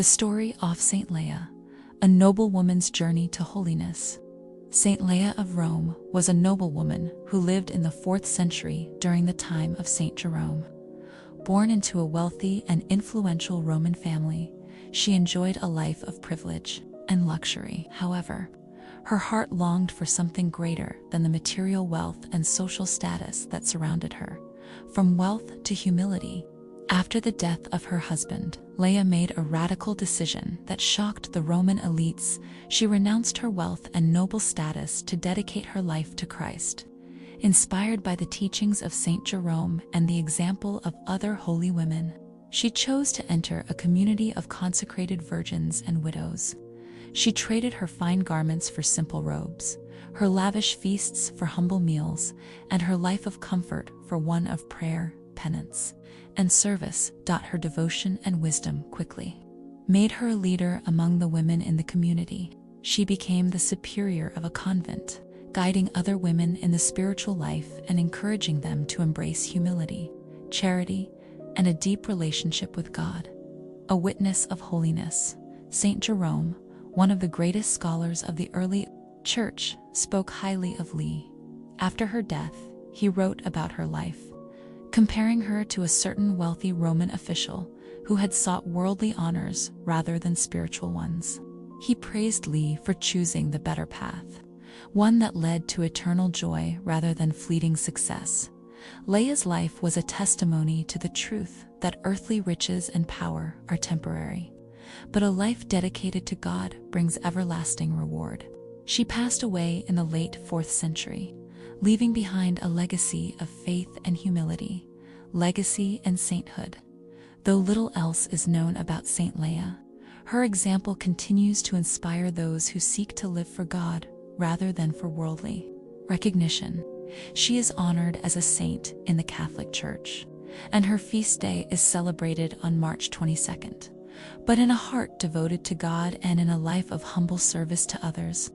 The story of Saint Lea, a noblewoman's journey to holiness. Saint Lea of Rome was a noblewoman who lived in the 4th century during the time of Saint Jerome. Born into a wealthy and influential Roman family, she enjoyed a life of privilege and luxury. However, her heart longed for something greater than the material wealth and social status that surrounded her. From wealth to humility. After the death of her husband, Lea made a radical decision that shocked the Roman elites. She renounced her wealth and noble status to dedicate her life to Christ. Inspired by the teachings of Saint Jerome and the example of other holy women, she chose to enter a community of consecrated virgins and widows. She traded her fine garments for simple robes, her lavish feasts for humble meals, and her life of comfort for one of prayer, penance, and service. Her devotion and wisdom quickly made her a leader among the women in the community. She became the superior of a convent, guiding other women in the spiritual life and encouraging them to embrace humility, charity, and a deep relationship with God. A witness of holiness, Saint Jerome, one of the greatest scholars of the early Church, spoke highly of Lea. After her death, he wrote about her life, comparing her to a certain wealthy Roman official who had sought worldly honors rather than spiritual ones. He praised Lea for choosing the better path, one that led to eternal joy rather than fleeting success. Lea's life was a testimony to the truth that earthly riches and power are temporary, but a life dedicated to God brings everlasting reward. She passed away in the late 4th century, leaving behind a legacy of faith and humility, legacy and sainthood. Though little else is known about Saint Lea, her example continues to inspire those who seek to live for God rather than for worldly recognition. She is honored as a saint in the Catholic Church, and her feast day is celebrated on March 22nd. But in a heart devoted to God and in a life of humble service to others,